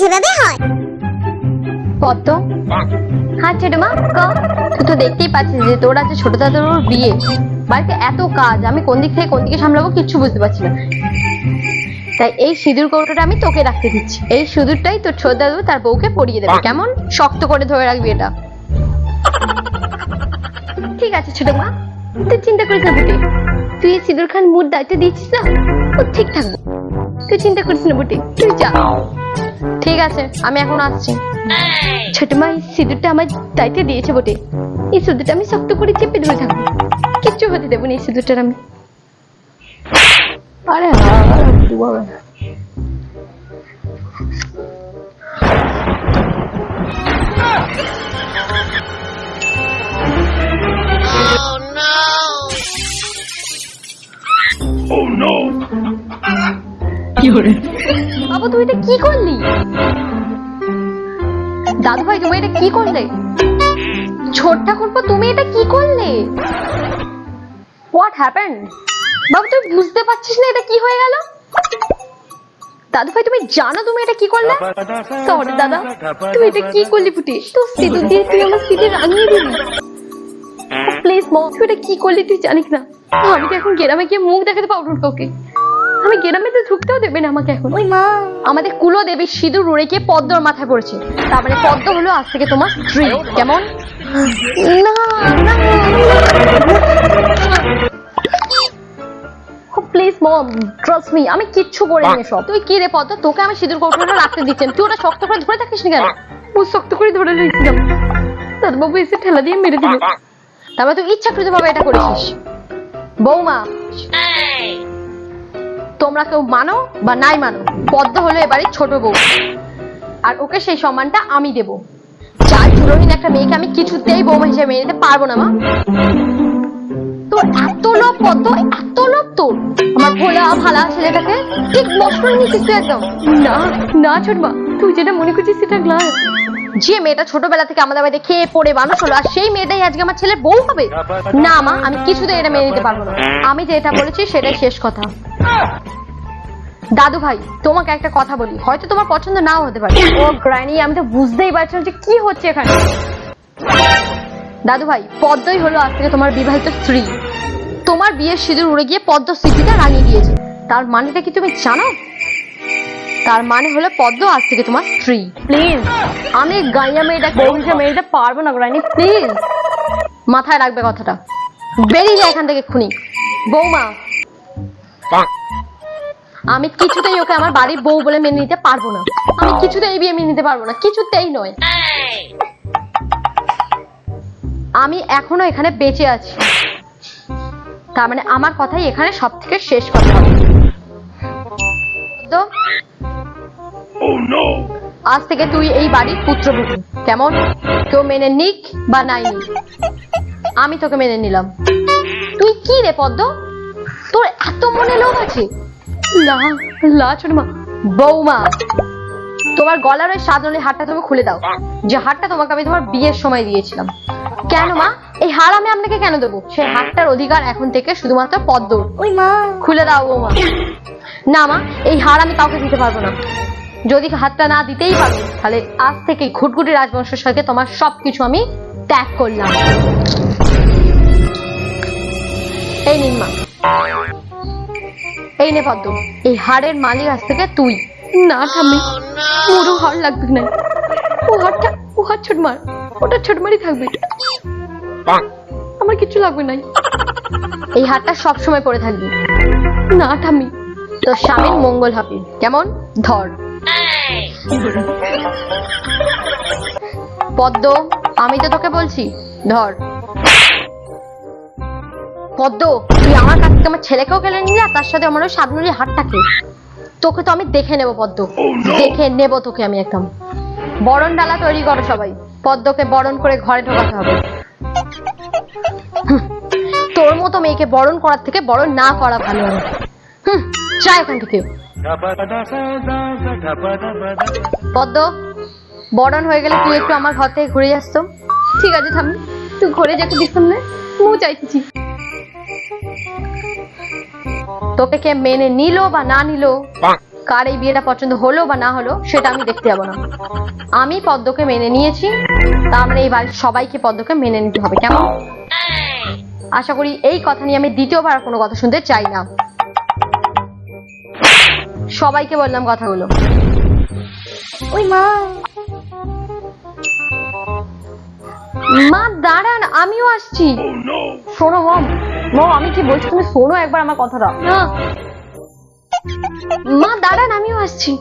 যেভাবে হয়। পদ্ম, হ্যাঁ ছোট মা তুই তো দেখতেই পাচ্ছিস যে তোর আছে ছোট দাদুর বিয়ে, বাড়িতে এত কাজ, আমি কোন দিক থেকে কোন দিকে সামলাবো কিচ্ছু বুঝতে পারছি না। তাই এই সিঁদুর কৌটোটা আমি তোকে রাখতে দিচ্ছি। এই সিঁদুরটাই তোর ছোট দাদু তার বউকে পরিয়ে দেবে, কেমন? শক্ত করে ধরে রাখবি এটা। ঠিক আছে ছোট মা, তুই চিন্তা করিস না বুটি, তুই এই সিঁদুর খান মুর দায়িত্ব দিয়েছিস না, ও ঠিক থাকবো, তুই চিন্তা করিস না বুটি, তুই যা। ঠিক আছে, আমি এখন আসছি। ছোট মা এই সিঁদুরটা আমার দায়িত্বে দিয়েছে বটে, এই সিঁদুরটা আমি শক্ত করে চেপে ধরে থাকবো, কিচ্ছু হতে দেবো না এই সিঁদুরটার আমি। আরে বাবু তুই এটা কি করলি? দাদু ভাই তুমি এটা কি করলে? ছোট ঠাকুরপো তুমি এটা কি করলে? What happened? বাবু তুই বুঝতে পারছিস না এটা কি হয়ে গেল? দাদু ভাই তুমি জানো তুমি এটা কি করলে? সরি দাদা, তুই এটা কি করলি ফুটি? তোর সিঁদুর দিয়ে তুই আমার সিঁদুর রাঙিয়ে দিবি। প্লিজ মম, তুই এটা কি করলি তুই জানিস না? আমি তো এখন গ্রামে গিয়ে মুখ দেখাতে পারবো না কাউকে, আমি গ্রামে তো ঢুকতেও দেবে না আমাকে এখন। ওই মা, আমাদের কুলো দেবী সিঁদুর উড়ে গিয়ে পদ্মর মাথায় পড়েছে, তার মানে পদ্ম হলো আজ থেকে তোমার স্ত্রী, কেমন? না প্লিজ মম, ট্রাস্ট মি, আমি কিচ্ছু করিনি সব। তুই কি রে পদ্ম, তোকে আমি সিঁদুর কৌটোটা রাখতে দিচ্ছেন, তুই ওটা শক্ত করে ধরে থাকিস না কেন? বহুত শক্ত করে ধরে রেখেছিলাম, দাদুবাবু এসে ঠেলা দিয়ে মেরে দিল, তারপরে তুই ইচ্ছাকৃত ভাবে এটা করেছিস। বৌমা, তোমরা কেউ মানো বা নাই মানো, পদ্ম হলো এবারে ছোট বউ, আর ওকে সেই সম্মানটা আমি দেব। চার চুলোহীন একটা মেয়েকে আমি কিছুতেই বৌমা হিসেবে মেনে নিতে পারবো না মা। তোর এত লোভ পদ্ম, এত লোভ তোর আমার ভোলা ভালা ছেলেটাকে ঠিক নষ্ট করে নিচ্ছিস তুই একদম। না না ছোট মা, তুই যেটা মনে করছিস সেটা গ্লাস। যে মেয়েটা ছোটবেলা থেকে আমাদের বাড়িতে খেয়ে পড়ে মানুষ হলো, আর সেই মেয়েটাই আজকে আমার ছেলের বউ হবে? না মা, আমি কিছুতেই এটা মেনে নিতে পারবো না। আমি যেটা বলেছি সেটাই শেষ কথা। দাদু ভাই তোমাকে একটা কথা বলি, হয়তো তোমার পছন্দ নাও হতে পারে। ও গ্রানি, আমি তো বুঝতেই পারছি না যে কি হচ্ছে এখানে। দাদু ভাই, পদ্মই হলো আজ থেকে তোমার বিবাহিত স্ত্রী, তোমার বিয়ের সিঁদুর উড়ে গিয়ে পদ্ম স্মৃতিটা রাঙিয়ে দিয়েছে, তার মানেটা কি তুমি জানো? তার মানে হলো পদ্ম আজ থেকে তোমার স্ত্রী। প্লিজ, আমি গাইয়া মেয়েটা বউ হিসেবে মেয়েটা পারবো না গ্রানি, প্লিজ মাথায় রাখবে কথাটা। বেরিয়ে যায় এখান থেকে এক্ষুনি। বৌমা, আমি কিছুতেই ওকে আমার বাড়ির বউ বলে মেনে নিতে পারবো না, আমি কিছুতেই বিয়ে মেনে নিতে পারবো না, কিছুতেই নয়। আমি এখনো এখানে বেঁচে আছি, তার মানে আমার কথাই এখানে সব থেকে শেষ কথা হবে। তো আজ থেকে তুই এই বাড়ির পুত্রবধূ, কেমন? কেউ মেনে নিক বা নাই নিক, আমি তোকে মেনে নিলাম। তুই কি রে পদ্ম, তোর এত মনে লোভ আছে? ছোট মা, বৌমা তোমার গলার ওই সাদনের হারটা তুমি খুলে দাও, যে হারটা তোমাকে আমি তোমার বিয়ের সময় দিয়েছিলাম। কেন মা, এই হার আমি আপনাকে কেন দেবো? সেই হারটার অধিকার এখন থেকে শুধুমাত্র পদ্মর। ওই মা, খুলে দাও বৌমা। না মা, এই হার আমি কাউকে দিতে পারবো না। যদি হাতটা না দিতেই পারো, তাহলে আজ থেকে ঘুটঘুটি রাজবংশের সাথে তোমার সবকিছু আমি ত্যাগ করলাম। এই নিন মা, এই নে পদ্ম, এই হাড়ের মালিক আজ থেকে তুই। না ঠাম্মি, পুরো হাড় লাগবে না, ও হাড় ছোট মার, ওটা ছোট মারই থাকবে, আমার কিছু লাগবে নাই। এই হাড়টা সবসময় পরে থাকবি। না ঠাম্মি, তোর স্বামীর মঙ্গল হবে, কেমন? ধর। পদ্ম, আমি তো তোকে বলছি, ধর। পদ্ম, তুই আমার কাছ থেকে আমার ছেলেকেও কেড়ে নিলি, আর তার সাথে আমার ওই সাবনুরি হাতটাকে। তোকে তো আমি দেখে নেব পদ্ম, দেখে নেব তোকে আমি একদম। বরণ ডালা তৈরি করো সবাই, পদ্মকে বরণ করে ঘরে ঢোকাতে হবে। তোর মতো মেয়েকে বরণ করার থেকে বরণ না করা ভালো হবে। যা এখান থেকে। পদ্ম, বরণ হয়ে গেলে তুই একটু আমার ঘর থেকে ঘুরে আসতো। ঠিক আছে ঠাম্মি, তুই ঘরে যাকে দিস না, মু চাইতেছি। তোকে কে মেনে নিল বা না নিল কার এই বিয়েটা পছন্দ হলো বা না হলো সেটা আমি দেখতে যাবো না। আমি পদ্মকে মেনে নিয়েছি, তার মানে এই বাড়ির সবাইকে পদ্মকে মেনে নিতে হবে। কেমন? আশা করি এই কথা নিয়ে আমি দ্বিতীয়বার কোনো কথা শুনতে চাই না। সবাইকে বললাম কথাগুলো। ওই মা, মা দাঁড়ান, আমিও আসছি। শোনো মম, মম আমি কি বলছি তুমি শোনো একবার আমার কথাটা। না মা দাঁড়ান, আমিও আসছি।